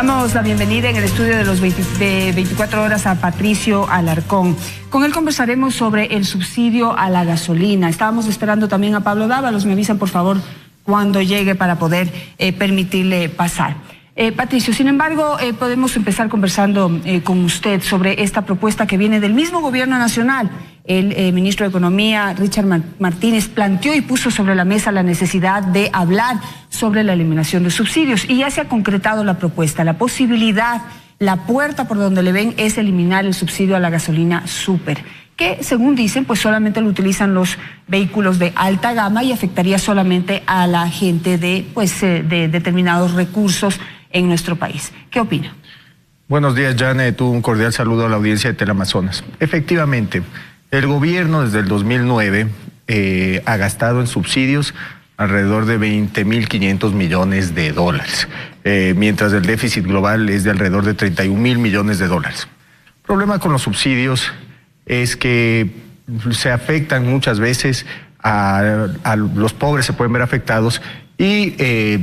Damos la bienvenida en el estudio de los 24 horas a Patricio Alarcón. Con él conversaremos sobre el subsidio a la gasolina. Estábamos esperando también a Pablo Dávalos. Me avisan, por favor, cuando llegue para poder permitirle pasar. Patricio, sin embargo, podemos empezar conversando con usted sobre esta propuesta que viene del mismo gobierno nacional. El ministro de Economía, Richard Martínez, planteó y puso sobre la mesa la necesidad de hablar sobre la eliminación de subsidios y ya se ha concretado la propuesta, la posibilidad, la puerta por donde le ven es eliminar el subsidio a la gasolina súper, que según dicen pues solamente lo utilizan los vehículos de alta gama y afectaría solamente a la gente de determinados recursos en nuestro país. ¿Qué opina? Buenos días, Janet. Un cordial saludo a la audiencia de Teleamazonas. Efectivamente, el gobierno desde el 2009 ha gastado en subsidios alrededor de 20.500 millones de dólares, mientras el déficit global es de alrededor de 31.000 millones de dólares. El problema con los subsidios es que se afectan muchas veces a los pobres, se pueden ver afectados, y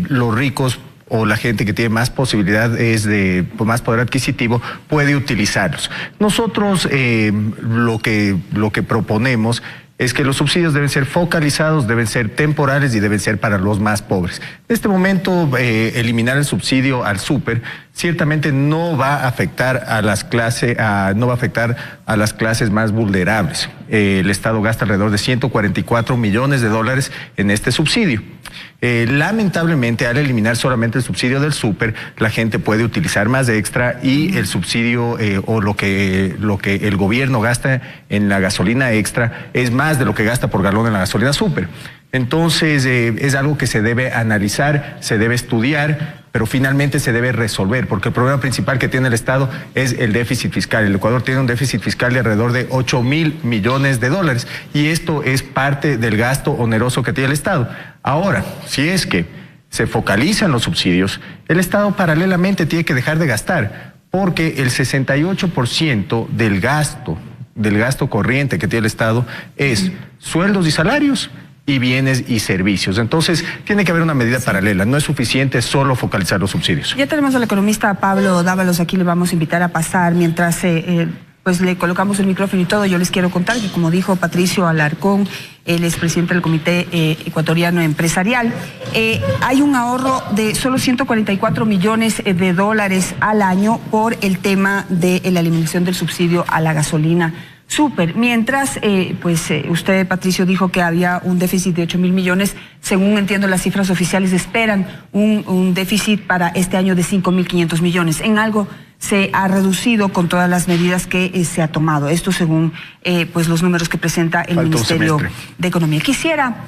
los ricos o la gente que tiene más posibilidades de más poder adquisitivo puede utilizarlos. Nosotros lo que proponemos es que los subsidios deben ser focalizados, deben ser temporales y deben ser para los más pobres. En este momento, eliminar el subsidio al súper ciertamente no va a afectar a las clases, más vulnerables. El Estado gasta alrededor de 144 millones de dólares en este subsidio. Lamentablemente, al eliminar solamente el subsidio del súper, la gente puede utilizar más extra y el subsidio o lo que el gobierno gasta en la gasolina extra es más de lo que gasta por galón en la gasolina súper. Entonces, es algo que se debe analizar, se debe estudiar, pero finalmente se debe resolver, porque el problema principal que tiene el Estado es el déficit fiscal. El Ecuador tiene un déficit fiscal de alrededor de 8.000 millones de dólares y esto es parte del gasto oneroso que tiene el Estado. Ahora, si es que se focalizan los subsidios, el Estado paralelamente tiene que dejar de gastar, porque el 68% del gasto corriente que tiene el Estado es sueldos y salarios y bienes y servicios. Entonces, tiene que haber una medida paralela. No es suficiente solo focalizar los subsidios. Ya tenemos al economista Pablo Dávalos aquí, le vamos a invitar a pasar mientras pues le colocamos el micrófono y todo. Yo les quiero contar que, como dijo Patricio Alarcón, él es presidente del Comité Ecuatoriano Empresarial, hay un ahorro de solo 144 millones de dólares al año por el tema de la eliminación del subsidio a la gasolina súper. Mientras, usted, Patricio, dijo que había un déficit de 8.000 millones. Según entiendo, las cifras oficiales esperan un déficit para este año de 5.500 millones. En algo se ha reducido con todas las medidas que se ha tomado. Esto según los números que presenta el Ministerio de Economía. Quisiera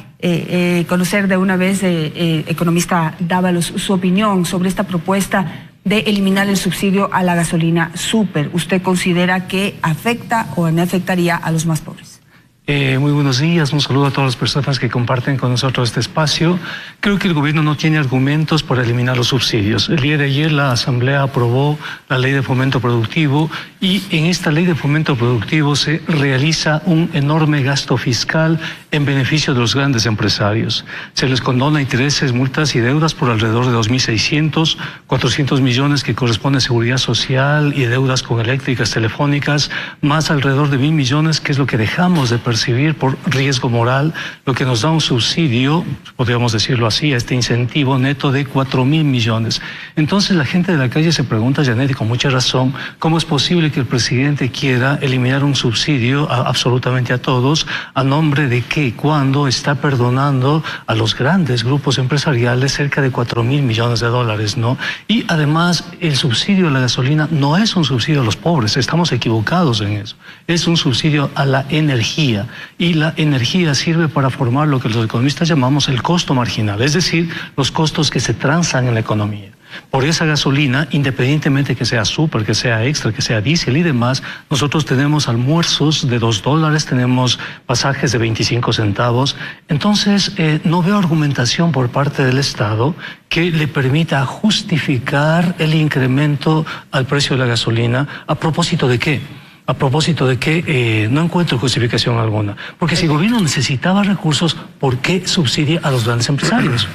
conocer de una vez, economista Dávalos, su opinión sobre esta propuesta de eliminar el subsidio a la gasolina súper. ¿Usted considera que afecta o no afectaría a los más pobres? Muy buenos días, un saludo a todas las personas que comparten con nosotros este espacio. Creo que el gobierno no tiene argumentos para eliminar los subsidios. El día de ayer la Asamblea aprobó la Ley de Fomento Productivo y en esta Ley de Fomento Productivo se realiza un enorme gasto fiscal en beneficio de los grandes empresarios. Se les condona intereses, multas y deudas por alrededor de 2.600, 400 millones que corresponde a seguridad social y deudas con eléctricas, telefónicas, más alrededor de 1.000 millones, que es lo que dejamos de percibir por riesgo moral, lo que nos da un subsidio, podríamos decirlo así, a este incentivo neto de 4.000 millones. Entonces la gente de la calle se pregunta, Janet, y con mucha razón, ¿cómo es posible que el presidente quiera eliminar un subsidio absolutamente a todos, a nombre de qué, cuando está perdonando a los grandes grupos empresariales cerca de 4.000 millones de dólares, ¿no? Y además el subsidio a la gasolina no es un subsidio a los pobres, estamos equivocados en eso, es un subsidio a la energía. Y la energía sirve para formar lo que los economistas llamamos el costo marginal, es decir, los costos que se transan en la economía. Por esa gasolina, independientemente que sea súper, que sea extra, que sea diésel y demás, nosotros tenemos almuerzos de $2, tenemos pasajes de 25 centavos. Entonces, no veo argumentación por parte del Estado que le permita justificar el incremento al precio de la gasolina. ¿A propósito de qué? A propósito de que no encuentro justificación alguna. Porque si el gobierno necesitaba recursos, ¿por qué subsidia a los grandes empresarios?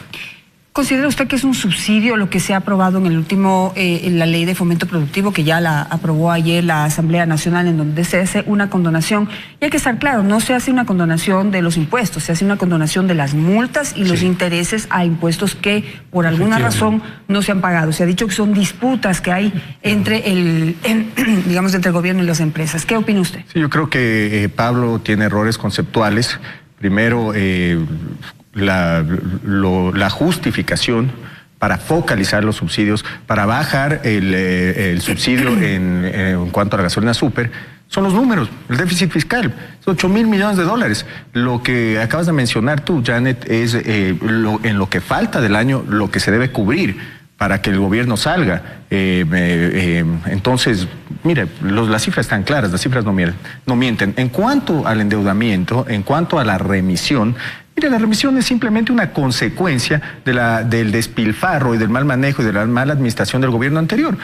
¿Considera usted que es un subsidio lo que se ha aprobado en el último, en la ley de fomento productivo, que ya la aprobó ayer la Asamblea Nacional, en donde se hace una condonación? Y hay que estar claro, no se hace una condonación de los impuestos, se hace una condonación de las multas y los intereses a impuestos que por alguna razón no se han pagado. Se ha dicho que son disputas que hay entre digamos, entre el gobierno y las empresas. ¿Qué opina usted? Sí, yo creo que Pablo tiene errores conceptuales. Primero, la justificación para focalizar los subsidios, para bajar el subsidio en cuanto a la gasolina súper, son los números, el déficit fiscal, es 8,000 millones de dólares. Lo que acabas de mencionar tú, Janet, es en lo que falta del año, lo que se debe cubrir para que el gobierno salga. Entonces, mire, las cifras están claras, las cifras no mienten. En cuanto al endeudamiento, en cuanto a la remisión, mire, la remisión es simplemente una consecuencia del despilfarro y del mal manejo y de la mala administración del gobierno anterior.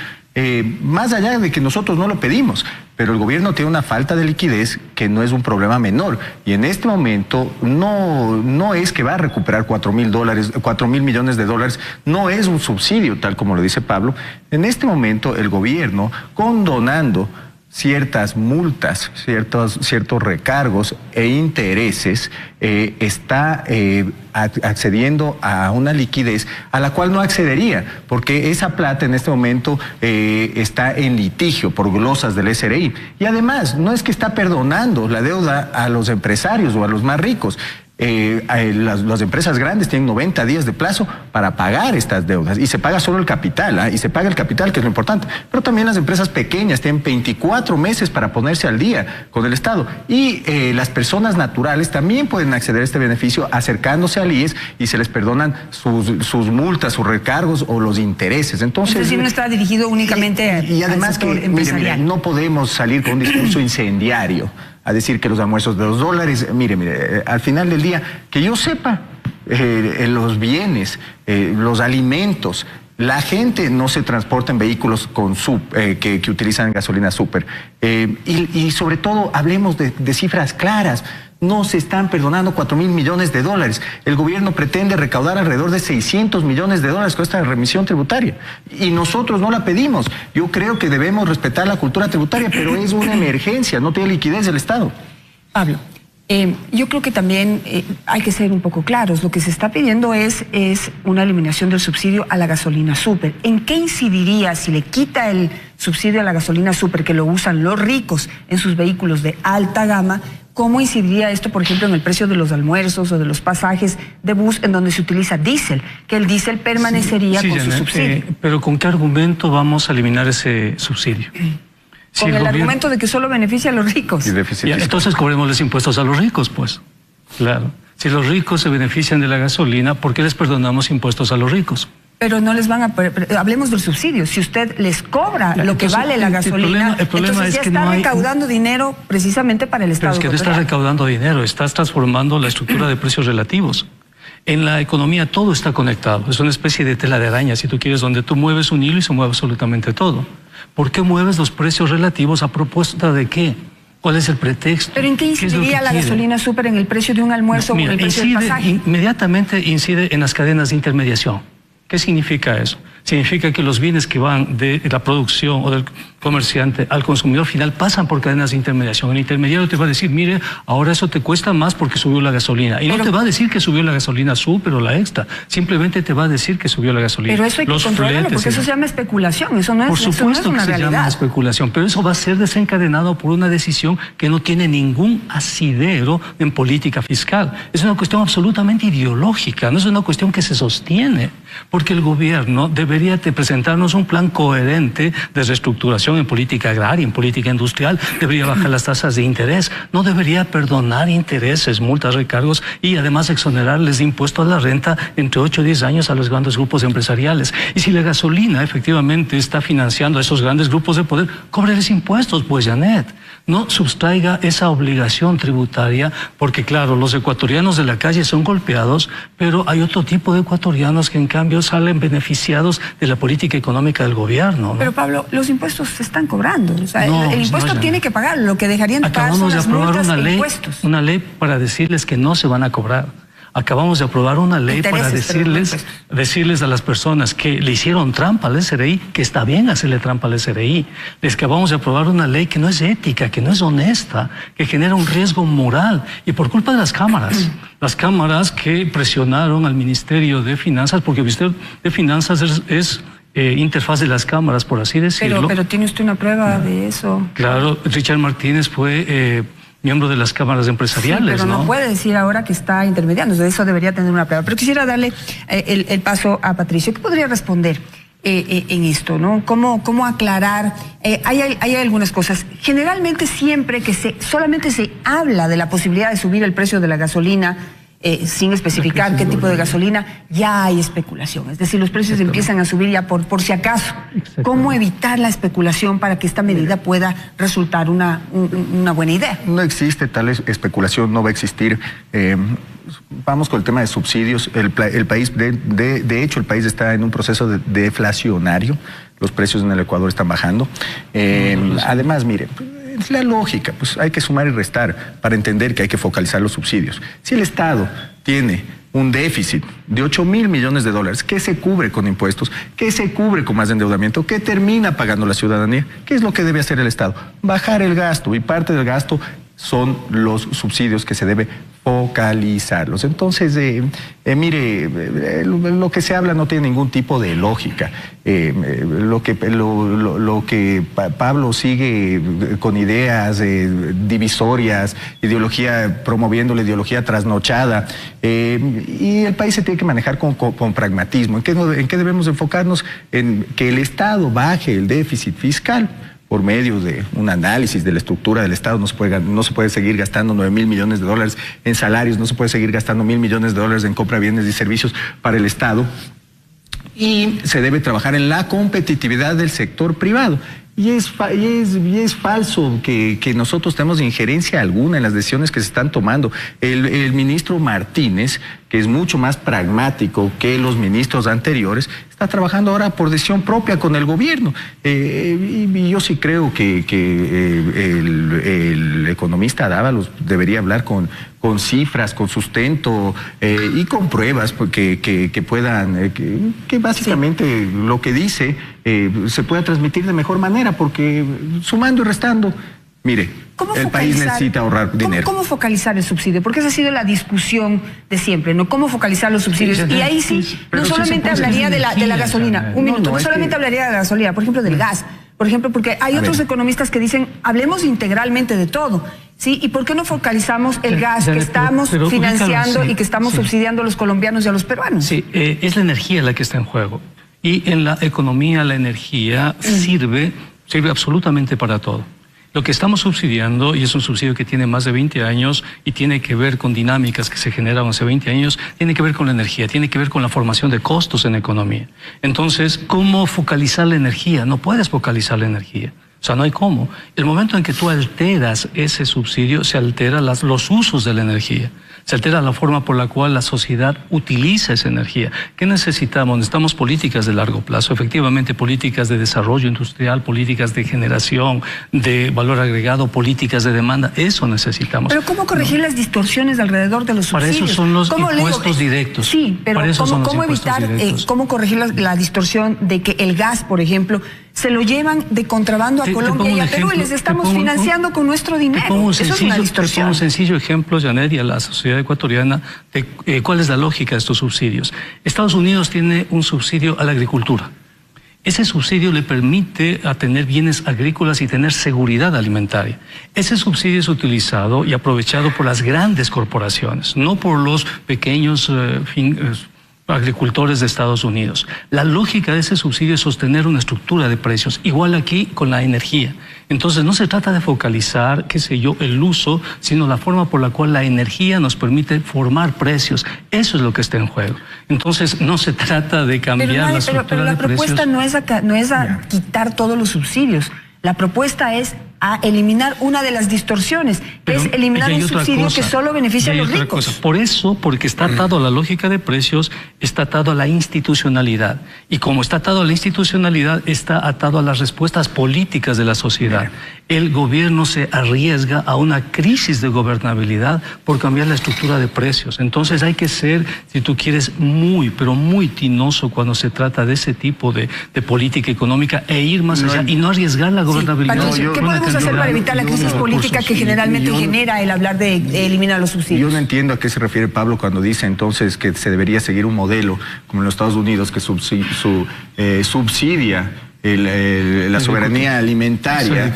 Más allá de que nosotros no lo pedimos, pero el gobierno tiene una falta de liquidez que no es un problema menor. Y en este momento no es que va a recuperar 4,000 millones de dólares, no es un subsidio, tal como lo dice Pablo. En este momento el gobierno, condonando ciertas multas, ciertos recargos e intereses, está accediendo a una liquidez a la cual no accedería, porque esa plata en este momento está en litigio por glosas del SRI. Y además, no es que está perdonando la deuda a los empresarios o a los más ricos. Las empresas grandes tienen 90 días de plazo para pagar estas deudas y se paga solo el capital, y se paga el capital, que es lo importante, pero también las empresas pequeñas tienen 24 meses para ponerse al día con el Estado, y las personas naturales también pueden acceder a este beneficio acercándose al IES y se les perdonan sus multas, sus recargos o los intereses. Entonces no está dirigido únicamente y además que mire, no podemos salir con un discurso incendiario a decir que los almuerzos de $2, mire, al final del día, que yo sepa, los bienes, los alimentos, la gente no se transporta en vehículos que utilizan gasolina súper. Y sobre todo, hablemos de cifras claras. No se están perdonando 4,000 millones de dólares. El gobierno pretende recaudar alrededor de 600 millones de dólares con esta remisión tributaria. Y nosotros no la pedimos. Yo creo que debemos respetar la cultura tributaria, pero es una emergencia, no tiene liquidez del Estado. Pablo, yo creo que también hay que ser un poco claros. Lo que se está pidiendo es una eliminación del subsidio a la gasolina súper. ¿En qué incidiría si le quita el subsidio a la gasolina súper que lo usan los ricos en sus vehículos de alta gama? ¿Cómo incidiría esto, por ejemplo, en el precio de los almuerzos o de los pasajes de bus en donde se utiliza diésel? Que el diésel permanecería con su subsidio. Pero ¿con qué argumento vamos a eliminar ese subsidio? Con el argumento de que solo beneficia a los ricos. Entonces cobrémosles impuestos a los ricos, pues. Claro. Si los ricos se benefician de la gasolina, ¿por qué les perdonamos impuestos a los ricos? Pero no les van a... Hablemos del subsidio. Si usted les cobra lo que vale la gasolina, el problema es ya que está no hay recaudando dinero precisamente para el Estado. Pero es que no estás recaudando dinero, estás transformando la estructura de precios relativos. En la economía todo está conectado, es una especie de tela de araña, si tú quieres, donde tú mueves un hilo y se mueve absolutamente todo. ¿Por qué mueves los precios relativos a propuesta de qué? ¿Cuál es el pretexto? ¿Pero en qué incidiría la gasolina súper en el precio de un almuerzo o en el precio del pasaje? Inmediatamente incide en las cadenas de intermediación. ¿Qué significa eso? Significa que los bienes que van de la producción o del comerciante al consumidor final pasan por cadenas de intermediación. El intermediario te va a decir, mire, ahora eso te cuesta más porque subió la gasolina. Y no te va a decir que subió la gasolina súper o la extra. Simplemente te va a decir que subió la gasolina. Pero eso hay que controlarlo porque eso se llama especulación. Eso no es, por supuesto que se llama especulación, pero eso va a ser desencadenado por una decisión que no tiene ningún asidero en política fiscal. Es una cuestión absolutamente ideológica, no es una cuestión que se sostiene. Porque el gobierno debería de presentarnos un plan coherente de reestructuración en política agraria, en política industrial, debería bajar las tasas de interés, no debería perdonar intereses, multas, recargos y además exonerarles de impuesto a la renta entre 8 y 10 años a los grandes grupos empresariales. Y si la gasolina efectivamente está financiando a esos grandes grupos de poder, cóbreles impuestos, pues, Janet. No sustraiga esa obligación tributaria, porque claro, los ecuatorianos de la calle son golpeados, pero hay otro tipo de ecuatorianos que en cambio salen beneficiados de la política económica del gobierno, ¿no? Pero Pablo, los impuestos se están cobrando, o sea, el impuesto tiene que pagar, lo que dejarían de pagar son las multas e impuestos. Una ley para decirles que no se van a cobrar. Acabamos de aprobar una ley para decirles a las personas que le hicieron trampa al SRI, que está bien hacerle trampa al SRI. Les que acabamos de aprobar una ley que no es ética, que no es honesta, que genera un riesgo moral. Y por culpa de las cámaras que presionaron al Ministerio de Finanzas, porque el Ministerio de Finanzas es interfaz de las cámaras, por así decirlo. Pero ¿tiene usted una prueba de eso? Claro, Richard Martínez fue miembro de las cámaras empresariales, sí, pero no puede decir ahora que está intermediando, eso debería tener una prueba. Pero quisiera darle el paso a Patricio. ¿Qué podría responder en esto, no? ¿Cómo aclarar? Hay algunas cosas. Generalmente siempre que solamente se habla de la posibilidad de subir el precio de la gasolina, sin especificar qué tipo de gasolina, ya hay especulación. Es decir, los precios empiezan a subir ya por si acaso. ¿Cómo evitar la especulación para que esta medida pueda resultar una buena idea? No existe tal especulación, no va a existir. Vamos con el tema de subsidios. El país, de hecho, el país está en un proceso deflacionario. Los precios en el Ecuador están bajando. Además, mire, es la lógica, pues hay que sumar y restar para entender que hay que focalizar los subsidios. Si el Estado tiene un déficit de 8.000 millones de dólares, ¿qué se cubre con impuestos? ¿Qué se cubre con más endeudamiento? ¿Qué termina pagando la ciudadanía? ¿Qué es lo que debe hacer el Estado? Bajar el gasto, y parte del gasto son los subsidios que se debe focalizarlos. Entonces, mire, lo que se habla no tiene ningún tipo de lógica. Lo que Pablo sigue con ideas divisorias, promoviendo la ideología trasnochada, y el país se tiene que manejar con pragmatismo. ¿En qué debemos enfocarnos? En que el Estado baje el déficit fiscal por medio de un análisis de la estructura del Estado. No se puede seguir gastando 9.000 millones de dólares en salarios, no se puede seguir gastando 1.000 millones de dólares en compra de bienes y servicios para el Estado. Y se debe trabajar en la competitividad del sector privado. Y es falso que nosotros tenemos injerencia alguna en las decisiones que se están tomando. El ministro Martínez, que es mucho más pragmático que los ministros anteriores, está trabajando ahora por decisión propia con el gobierno. Y yo sí creo que el economista Dávalos debería hablar con cifras, con sustento y con pruebas que puedan, que básicamente lo que dice se pueda transmitir de mejor manera, porque sumando y restando, mire, el país necesita ahorrar dinero. ¿Cómo focalizar el subsidio? Porque esa ha sido la discusión de siempre, ¿no? ¿Cómo focalizar los subsidios? Y ahí sí, no solamente hablaría de la gasolina, no solamente hablaría de la gasolina, por ejemplo, del gas. Por ejemplo, porque hay otros economistas que dicen, hablemos integralmente de todo, ¿sí? ¿Y por qué no focalizamos el gas que estamos financiando y que estamos subsidiando a los colombianos y a los peruanos? Sí, es la energía la que está en juego. Y en la economía la energía sirve absolutamente para todo. Lo que estamos subsidiando, y es un subsidio que tiene más de 20 años y tiene que ver con dinámicas que se generaron hace 20 años, tiene que ver con la energía, tiene que ver con la formación de costos en la economía. Entonces, ¿cómo focalizar la energía? No puedes focalizar la energía. O sea, no hay cómo. El momento en que tú alteras ese subsidio, se alteran los usos de la energía. Se altera la forma por la cual la sociedad utiliza esa energía. ¿Qué necesitamos? Necesitamos políticas de largo plazo, efectivamente políticas de desarrollo industrial, políticas de generación, de valor agregado, políticas de demanda. Eso necesitamos. Pero ¿cómo corregir las distorsiones alrededor de los subsidios? Para eso son los impuestos directos. Sí, pero ¿cómo evitar, cómo corregir la distorsión de que el gas, por ejemplo, se lo llevan de contrabando a Colombia y a Perú y les estamos financiando con nuestro dinero? Eso es una distorsión. Te pongo un sencillo ejemplo, Janet, y a la sociedad ecuatoriana, de cuál es la lógica de estos subsidios. Estados Unidos tiene un subsidio a la agricultura. Ese subsidio le permite a tener bienes agrícolas y tener seguridad alimentaria. Ese subsidio es utilizado y aprovechado por las grandes corporaciones, no por los pequeños agricultores de Estados Unidos. La lógica de ese subsidio es sostener una estructura de precios, igual aquí con la energía. Entonces no se trata de focalizar, qué sé yo, el uso, sino la forma por la cual la energía nos permite formar precios. Eso es lo que está en juego. Entonces no se trata de cambiar la estructura de precios. Pero la propuesta no es quitar todos los subsidios. La propuesta es a eliminar una de las distorsiones, pero es eliminar un subsidio que solo beneficia a los ricos. Por eso, porque está atado a la lógica de precios, está atado a la institucionalidad. Y como está atado a la institucionalidad, está atado a las respuestas políticas de la sociedad. El gobierno se arriesga a una crisis de gobernabilidad por cambiar la estructura de precios. Entonces hay que ser, si tú quieres, muy, pero muy tinoso cuando se trata de ese tipo de política económica e ir más allá y no arriesgar la gobernabilidad. Patricio, ¿qué podemos hacer para evitar la crisis política que generalmente genera el hablar de eliminar los subsidios? Yo no entiendo a qué se refiere Pablo cuando dice entonces que se debería seguir un modelo como en los Estados Unidos que subsidia la soberanía alimentaria,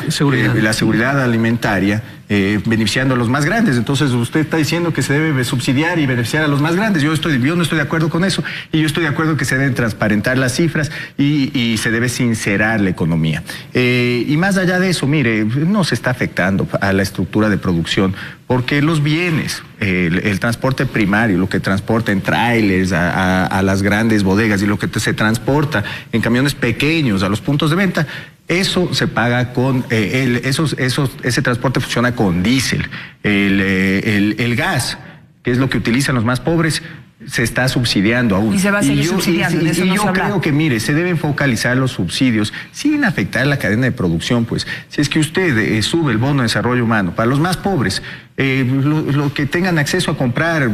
la seguridad alimentaria, beneficiando a los más grandes. Entonces usted está diciendo que se debe subsidiar y beneficiar a los más grandes. Yo no estoy de acuerdo con eso, y yo estoy de acuerdo que se deben transparentar las cifras y se debe sincerar la economía. Y más allá de eso, mire, no se está afectando a la estructura de producción, porque los bienes, el transporte primario, lo que transporta en trailers a las grandes bodegas y lo que se transporta en camiones pequeños a los puntos de venta, eso se paga con, ese transporte funciona con diésel. El gas, que es lo que utilizan los más pobres, se está subsidiando aún. Y se va a seguir subsidiando. Y yo creo que, mire, se deben focalizar los subsidios sin afectar la cadena de producción, pues. Si es que usted sube el bono de desarrollo humano para los más pobres, lo que tengan acceso a comprar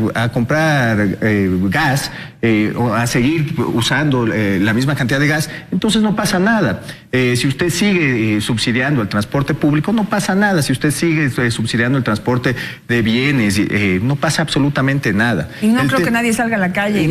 gas o a seguir usando la misma cantidad de gas, entonces no pasa nada. Si usted sigue subsidiando el transporte público, no pasa nada. Si usted sigue subsidiando el transporte de bienes, no pasa absolutamente nada. Y no creo que nadie salga a la calle,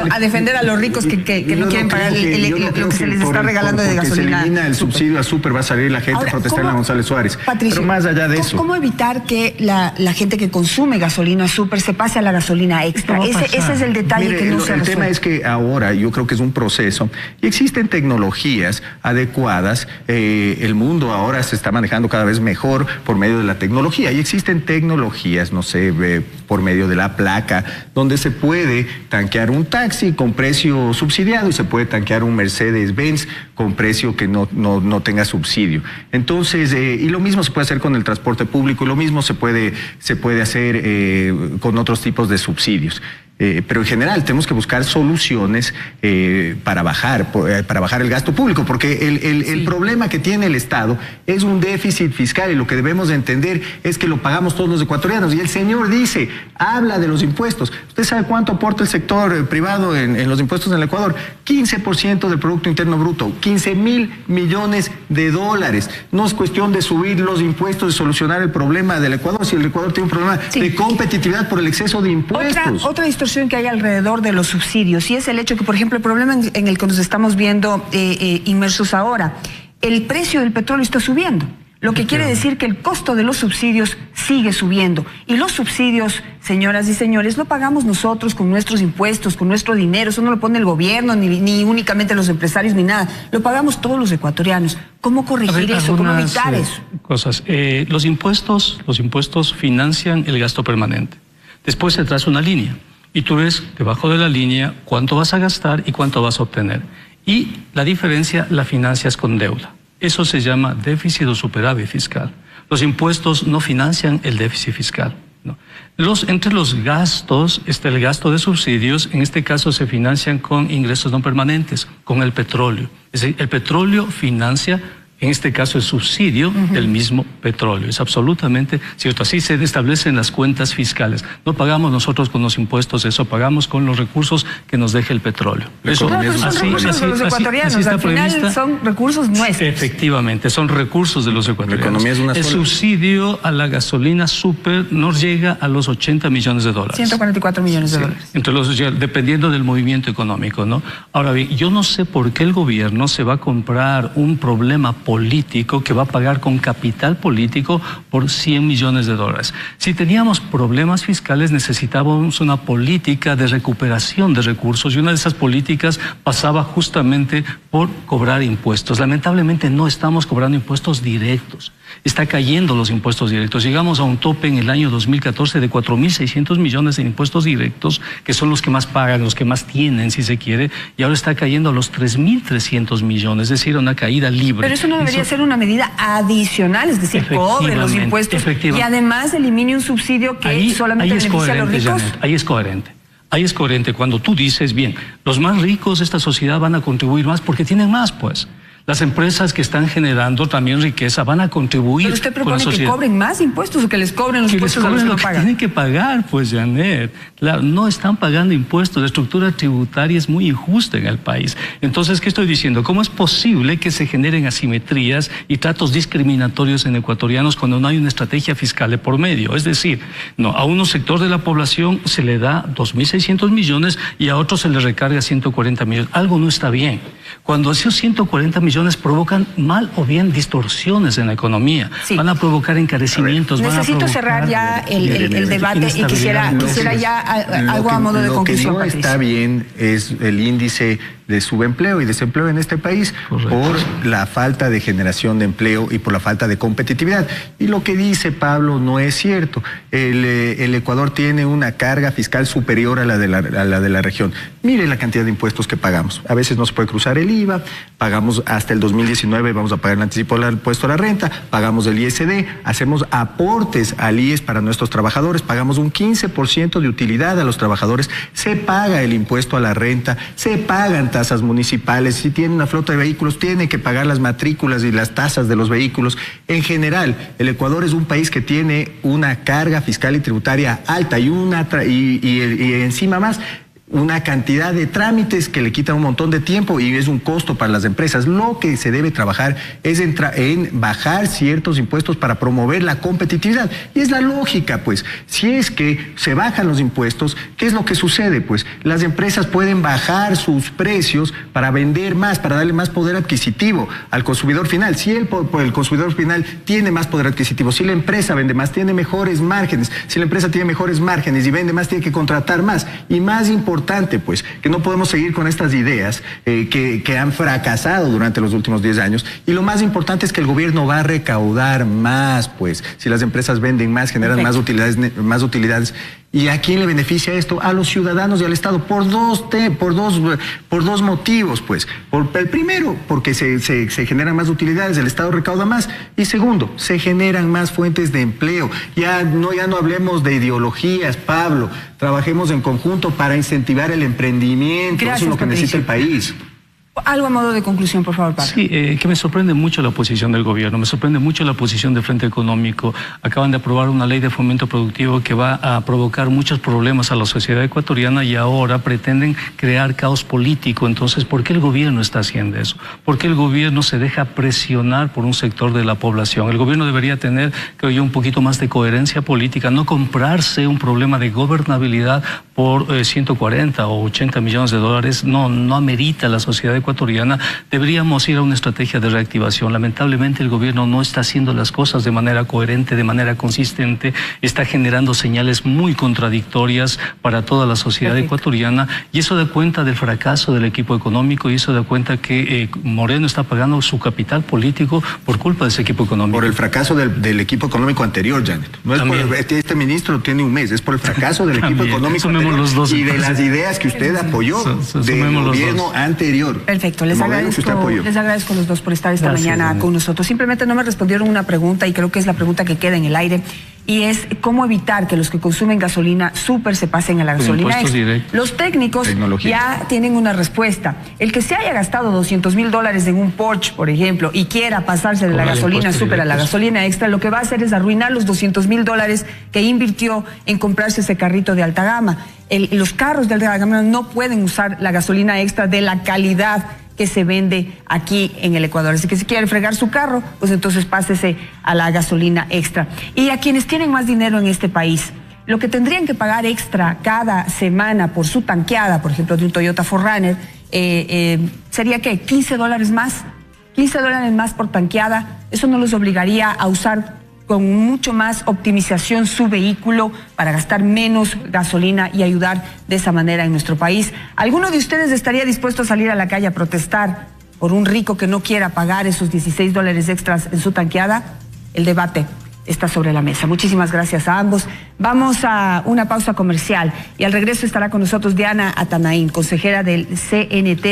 a defender a los ricos que no quieren pagar lo que se les está regalando de gasolina. Se elimina el subsidio a súper, va a salir la gente a protestar en la González Suárez. Patricio, pero más allá de eso, ¿cómo evitar que la gente que consume gasolina súper se pase a la gasolina extra? Ese es el detalle. Mire, que no se resuelve. El tema es que ahora yo creo que es un proceso y existen tecnologías adecuadas. El mundo ahora se está manejando cada vez mejor por medio de la tecnología, y existen tecnologías, no sé, por medio de la placa, donde se puede tanquear un taxi con precio subsidiado y se puede tanquear un Mercedes-Benz con precio que no tenga subsidio. Entonces, y lo mismo se puede hacer con el transporte público, y lo mismo se puede hacer con otros tipos de subsidios. Pero en general tenemos que buscar soluciones para bajar el gasto público, porque el problema que tiene el Estado es un déficit fiscal, y lo que debemos de entender es que lo pagamos todos los ecuatorianos. Y el señor habla de los impuestos. ¿Usted sabe cuánto aporta el sector privado en los impuestos en el Ecuador? 15% del Producto Interno Bruto, 15.000 millones de dólares. No es cuestión de subir los impuestos y solucionar el problema del Ecuador, si el Ecuador tiene un problema de competitividad por el exceso de impuestos. Otra distorsión que hay alrededor de los subsidios, y es el hecho que, por ejemplo, el problema en el que nos estamos viendo inmersos ahora, el precio del petróleo está subiendo, lo que quiere decir que el costo de los subsidios sigue subiendo, y los subsidios, señoras y señores, lo pagamos nosotros con nuestros impuestos, con nuestro dinero. Eso no lo pone el gobierno, ni únicamente los empresarios, ni nada, lo pagamos todos los ecuatorianos. ¿Cómo corregir eso? ¿Cómo evitar eso? Los impuestos financian el gasto permanente. Después se traza una línea y tú ves debajo de la línea cuánto vas a gastar y cuánto vas a obtener. Y la diferencia la financias con deuda. Eso se llama déficit o superávit fiscal. Los impuestos no financian el déficit fiscal, ¿no? Entre los gastos está el gasto de subsidios. En este caso se financian con ingresos no permanentes, con el petróleo. Es decir, el petróleo financia, en este caso, el subsidio del mismo petróleo. Es absolutamente cierto. Así se establecen las cuentas fiscales. No pagamos nosotros con los impuestos, eso pagamos con los recursos que nos deje el petróleo. Eso, son recursos de los ecuatorianos. Al final son recursos nuestros. Efectivamente, son recursos de los ecuatorianos. La economía es una sola. El subsidio a la gasolina súper nos llega a los 80 millones de dólares. 144 millones de dólares. Dependiendo del movimiento económico, ¿no? Ahora bien, yo no sé por qué el gobierno se va a comprar un problema político que va a pagar con capital político por 100 millones de dólares. Si teníamos problemas fiscales, necesitábamos una política de recuperación de recursos, y una de esas políticas pasaba justamente por cobrar impuestos. Lamentablemente no estamos cobrando impuestos directos. Está cayendo los impuestos directos. Llegamos a un tope en el año 2014 de 4.600 millones en impuestos directos, que son los que más pagan, los que más tienen, si se quiere, y ahora está cayendo a los 3.300 millones, es decir, una caída libre. Pero eso no debería ser una medida adicional, es decir, cobre los impuestos y además elimine un subsidio que solamente beneficia a los ricos. Janet, ahí es coherente. Ahí es coherente cuando tú dices, bien, los más ricos de esta sociedad van a contribuir más porque tienen más, pues. Las empresas que están generando también riqueza van a contribuir. Pero usted propone que cobren más impuestos o que les cobren los impuestos a los que no pagan. Tienen que pagar, pues, Janet. Claro, no están pagando impuestos. La estructura tributaria es muy injusta en el país. Entonces, ¿qué estoy diciendo? ¿Cómo es posible que se generen asimetrías y tratos discriminatorios en ecuatorianos cuando no hay una estrategia fiscal de por medio? Es decir, no, a un sector de la población se le da 2.600 millones y a otros se le recarga 140 millones. Algo no está bien. Cuando esos 140 millones provocan mal o bien distorsiones en la economía, van a provocar encarecimientos. Necesito cerrar ya el debate y quisiera ya algo a modo de conclusión. Lo que no está bien es el índice de subempleo y desempleo en este país. Correcto. Por la falta de generación de empleo y por la falta de competitividad. Y lo que dice Pablo no es cierto. El Ecuador tiene una carga fiscal superior a la de la región. Mire la cantidad de impuestos que pagamos. A veces no se puede cruzar el IVA, pagamos hasta el 2019, vamos a pagar el anticipo del impuesto a la renta, pagamos el ISD, hacemos aportes al IES para nuestros trabajadores, pagamos un 15% de utilidad a los trabajadores, se paga el impuesto a la renta, se pagan tasas municipales, si tiene una flota de vehículos tiene que pagar las matrículas y las tasas de los vehículos. En general, el Ecuador es un país que tiene una carga fiscal y tributaria alta y encima más una cantidad de trámites que le quitan un montón de tiempo y es un costo para las empresas. Lo que se debe trabajar es en bajar ciertos impuestos para promover la competitividad. Y es la lógica, pues. Si es que se bajan los impuestos, ¿qué es lo que sucede? Pues las empresas pueden bajar sus precios para vender más, para darle más poder adquisitivo al consumidor final. Si el consumidor final tiene más poder adquisitivo, si la empresa vende más, tiene mejores márgenes. Si la empresa tiene mejores márgenes y vende más, tiene que contratar más. Y más importante, pues, que no podemos seguir con estas ideas que han fracasado durante los últimos 10 años. Y lo más importante es que el gobierno va a recaudar más, pues, si las empresas venden más, generan más utilidades. ¿Y a quién le beneficia esto? A los ciudadanos y al Estado, por dos motivos, pues. El primero, porque se generan más utilidades, el Estado recauda más. Y segundo, se generan más fuentes de empleo. Ya no hablemos de ideologías, Pablo. Trabajemos en conjunto para incentivar el emprendimiento. Gracias, eso es lo que necesita el país. Algo a modo de conclusión, por favor, Pablo. Sí, que me sorprende mucho la posición del gobierno, me sorprende mucho la posición del Frente Económico. Acaban de aprobar una ley de fomento productivo que va a provocar muchos problemas a la sociedad ecuatoriana y ahora pretenden crear caos político. Entonces, ¿por qué el gobierno está haciendo eso? ¿Por qué el gobierno se deja presionar por un sector de la población? El gobierno debería tener, creo yo, un poquito más de coherencia política, no comprarse un problema de gobernabilidad por 140 o 80 millones de dólares. No amerita la sociedad ecuatoriana. Deberíamos ir a una estrategia de reactivación. Lamentablemente el gobierno no está haciendo las cosas de manera coherente, de manera consistente, está generando señales muy contradictorias para toda la sociedad ecuatoriana y eso da cuenta del fracaso del equipo económico y eso da cuenta que Moreno está pagando su capital político por culpa de ese equipo económico. Por el fracaso del equipo económico anterior, Janet. No es por este ministro tiene un mes, es por el fracaso del equipo económico anterior y de las ideas que usted apoyó del gobierno anterior. Perfecto, les agradezco a los dos por estar esta mañana con nosotros. Simplemente no me respondieron una pregunta y creo que es la pregunta que queda en el aire y es cómo evitar que los que consumen gasolina súper se pasen a la gasolina extra. Los técnicos ya tienen una respuesta. El que se haya gastado $200,000 en un Porsche, por ejemplo, y quiera pasarse de la gasolina súper a la gasolina extra, lo que va a hacer es arruinar los $200,000 que invirtió en comprarse ese carrito de alta gama. Los carros de alta gama no pueden usar la gasolina extra de la calidad que se vende aquí en el Ecuador. Así que si quiere fregar su carro, pues entonces pásese a la gasolina extra. Y a quienes tienen más dinero en este país, lo que tendrían que pagar extra cada semana por su tanqueada, por ejemplo, de un Toyota 4Runner, sería ¿qué? $15 más. $15 más por tanqueada. Eso no los obligaría a usar con mucho más optimización su vehículo para gastar menos gasolina y ayudar de esa manera en nuestro país. ¿Alguno de ustedes estaría dispuesto a salir a la calle a protestar por un rico que no quiera pagar esos $16 extras en su tanqueada? el debate está sobre la mesa. Muchísimas gracias a ambos. Vamos a una pausa comercial y al regreso estará con nosotros Diana Atanaín, consejera del CNT.